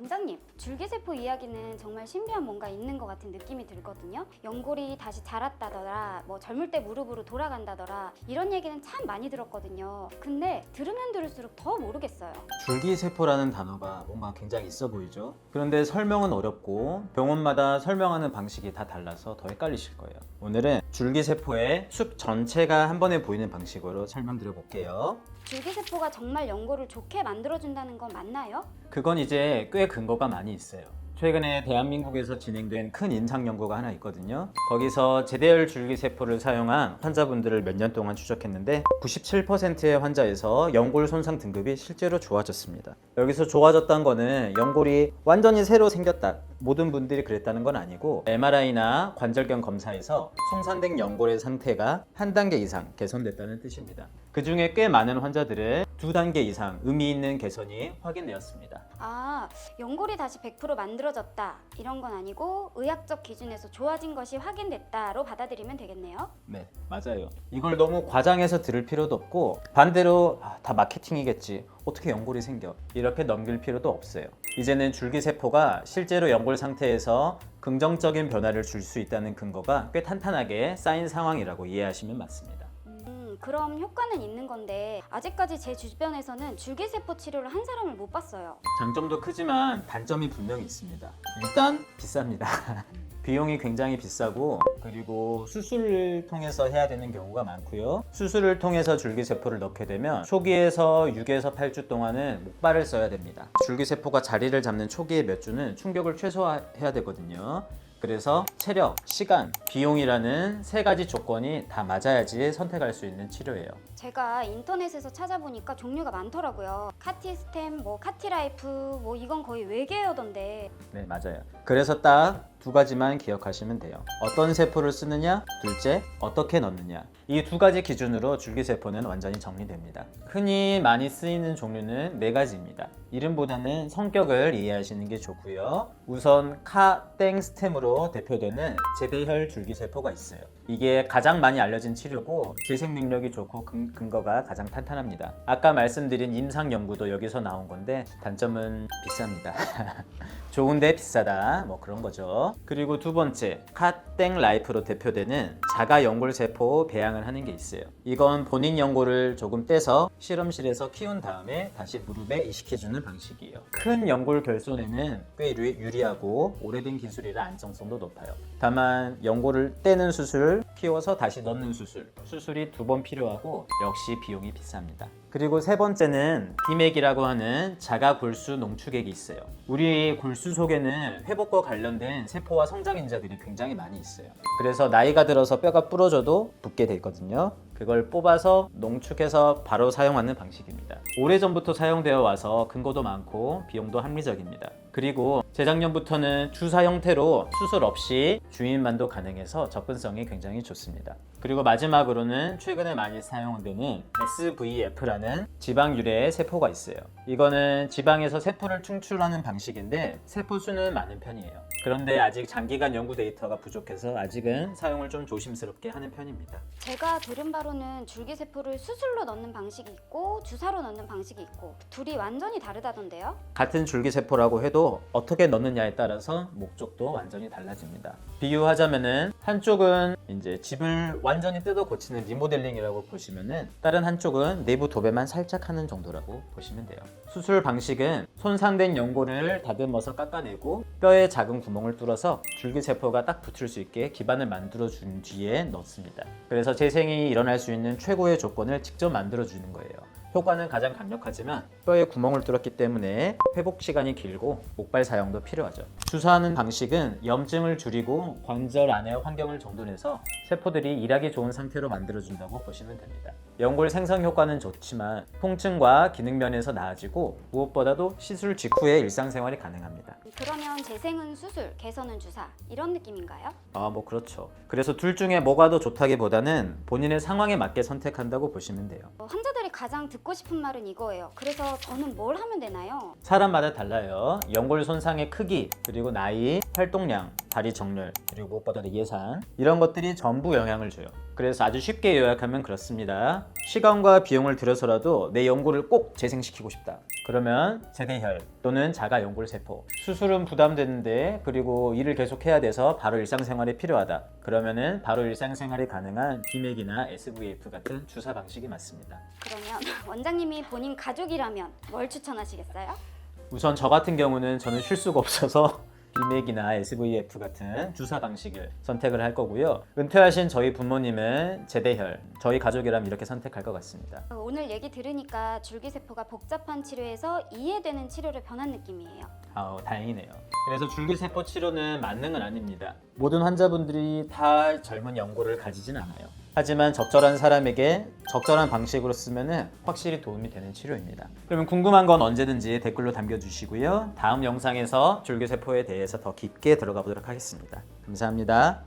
원장님, 줄기세포 이야기는 정말 신비한 뭔가 있는 것 같은 느낌이 들거든요. 연골이 다시 자랐다더라, 뭐 젊을 때 무릎으로 돌아간다더라, 이런 얘기는 참 많이 들었거든요. 근데 들으면 들을수록 더 모르겠어요. 줄기세포라는 단어가 뭔가 굉장히 있어 보이죠? 그런데 설명은 어렵고 병원마다 설명하는 방식이 다 달라서 더 헷갈리실 거예요. 오늘은 줄기세포의 숲 전체가 한 번에 보이는 방식으로 설명드려 볼게요. 줄기세포가 정말 연골을 좋게 만들어준다는 건 맞나요? 그건 이제 꽤 근거가 많이 있어요. 최근에 대한민국에서 진행된 큰 임상 연구가 하나 있거든요. 거기서 제대열 줄기세포를 사용한 환자분들을 몇 년 동안 추적했는데 97%의 환자에서 연골 손상 등급이 실제로 좋아졌습니다. 여기서 좋아졌다는 거는 연골이 완전히 새로 생겼다, 모든 분들이 그랬다는 건 아니고 MRI나 관절경 검사에서 손상된 연골의 상태가 한 단계 이상 개선됐다는 뜻입니다. 그 중에 꽤 많은 환자들은 2단계 이상 의미 있는 개선이 확인되었습니다. 아, 연골이 다시 100% 만들어졌다, 이런 건 아니고 의학적 기준에서 좋아진 것이 확인됐다로 받아들이면 되겠네요. 네, 맞아요. 이걸 너무 과장해서 들을 필요도 없고 반대로 다 마케팅이겠지, 어떻게 연골이 생겨, 이렇게 넘길 필요도 없어요. 이제는 줄기세포가 실제로 연골 상태에서 긍정적인 변화를 줄 수 있다는 근거가 꽤 탄탄하게 쌓인 상황이라고 이해하시면 맞습니다. 그럼 효과는 있는 건데 아직까지 제 주변에서는 줄기세포 치료를 한 사람을 못 봤어요. 장점도 크지만 단점이 분명히 있습니다. 일단 비쌉니다. 비용이 굉장히 비싸고, 그리고 수술을 통해서 해야 되는 경우가 많고요. 수술을 통해서 줄기세포를 넣게 되면 초기에서 6에서 8주 동안은 목발을 써야 됩니다. 줄기세포가 자리를 잡는 초기의 몇 주는 충격을 최소화해야 되거든요. 그래서 체력, 시간, 비용이라는 세 가지 조건이 다 맞아야지 선택할 수 있는 치료예요. 제가 인터넷에서 찾아보니까 종류가 많더라고요. 카티스템, 뭐 카티라이프, 뭐 이건 거의 외계어던데. 네, 맞아요. 그래서 딱 2가지만 기억하시면 돼요. 어떤 세포를 쓰느냐, 둘째, 어떻게 넣느냐. 이 2가지 기준으로 줄기세포는 완전히 정리됩니다. 흔히 많이 쓰이는 종류는 4가지입니다. 이름보다는 성격을 이해하시는 게 좋고요. 우선 카땡 스템으로 대표되는 제대혈 줄기세포가 있어요. 이게 가장 많이 알려진 치료고 재생 능력이 좋고 근거가 가장 탄탄합니다. 아까 말씀드린 임상 연구도 여기서 나온 건데 단점은 비쌉니다. 좋은데 비싸다, 뭐 그런 거죠. 그리고 2번째, 카땡 라이프로 대표되는 자가 연골세포 배양을 하는 게 있어요. 이건 본인 연골을 조금 떼서 실험실에서 키운 다음에 다시 무릎에 이식해주는 방식이에요. 큰 연골 결손에는 꽤 유리하고 오래된 기술이라 안정성도 높아요. 다만 연골을 떼는 수술, 키워서 다시 넣는 수술이 2번 필요하고 역시 비용이 비쌉니다. 그리고 3번째는 비맥이라고 하는 자가 골수 농축액이 있어요. 우리 골수 속에는 회복과 관련된 세포와 성장인자들이 굉장히 많이 있어요. 그래서 나이가 들어서 뼈가 부러져도 붓게 되거든요. 그걸 뽑아서 농축해서 바로 사용하는 방식입니다. 오래전부터 사용되어 와서 근거도 많고 비용도 합리적입니다. 그리고 재작년부터는 주사 형태로 수술 없이 주입만도 가능해서 접근성이 굉장히 좋습니다. 그리고 마지막으로는 최근에 많이 사용되는 SVF라는 지방 유래의 세포가 있어요. 이거는 지방에서 세포를 충출하는 방식인데 세포 수는 많은 편이에요. 그런데 아직 장기간 연구 데이터가 부족해서 아직은 사용을 좀 조심스럽게 하는 편입니다. 제가 들은 바로는 줄기세포를 수술로 넣는 방식이 있고 주사로 넣는 방식이 있고 둘이 완전히 다르다던데요? 같은 줄기세포라고 해도 어떻게 넣느냐에 따라서 목적도 완전히 달라집니다. 비유하자면은 한쪽은 이제 집을 완전히 뜯어 고치는 리모델링이라고 보시면은 다른 한쪽은 내부 도배만 살짝 하는 정도라고 보시면 돼요. 수술 방식은 손상된 연골을 다듬어서 깎아내고 뼈에 작은 구멍을 뚫어서 줄기세포가 딱 붙을 수 있게 기반을 만들어 준 뒤에 넣습니다. 그래서 재생이 일어날 수 있는 최고의 조건을 직접 만들어 주는 거예요. 효과는 가장 강력하지만 뼈에 구멍을 뚫었기 때문에 회복 시간이 길고 목발 사용도 필요하죠. 주사하는 방식은 염증을 줄이고 관절 안의 환경을 정돈해서 세포들이 일하기 좋은 상태로 만들어준다고 보시면 됩니다. 연골 생성 효과는 좋지만 통증과 기능 면에서 나아지고 무엇보다도 시술 직후에 일상생활이 가능합니다. 그러면 재생은 수술, 개선은 주사, 이런 느낌인가요? 뭐 그렇죠. 그래서 둘 중에 뭐가 더 좋다기보다는 본인의 상황에 맞게 선택한다고 보시면 돼요. 환자들이 가장 듣고 싶은 말은 이거예요. 그래서 저는 뭘 하면 되나요? 사람마다 달라요. 연골 손상의 크기, 그리고 나이, 활동량, 다리 정렬, 그리고 무엇보다 예산 이런 것들이 전부 영향을 줘요. 그래서 아주 쉽게 요약하면 그렇습니다. 시간과 비용을 들여서라도 내 연골을 꼭 재생시키고 싶다. 그러면 제대혈 또는 자가 연골세포. 수술은 부담되는데 그리고 일을 계속 해야 돼서 바로 일상생활에 필요하다. 그러면은 바로 일상생활이 가능한 비맥이나 SVF 같은 주사 방식이 맞습니다. 그러면 원장님이 본인 가족이라면 뭘 추천하시겠어요? 우선 저 같은 경우는 저는 쉴 수가 없어서 비맥이나 SVF 같은 주사 방식을 선택을 할 거고요. 은퇴하신 저희 부모님은 제대혈, 저희 가족이라면 이렇게 선택할 것 같습니다. 오늘 얘기 들으니까 줄기세포가 복잡한 치료에서 이해되는 치료로 변한 느낌이에요. 다행이네요. 그래서 줄기세포 치료는 만능은 아닙니다. 모든 환자분들이 다 젊은 연골을 가지진 않아요. 하지만 적절한 사람에게 적절한 방식으로 쓰면 확실히 도움이 되는 치료입니다. 그러면 궁금한 건 언제든지 댓글로 남겨주시고요. 다음 영상에서 줄기세포에 대해서 더 깊게 들어가 보도록 하겠습니다. 감사합니다.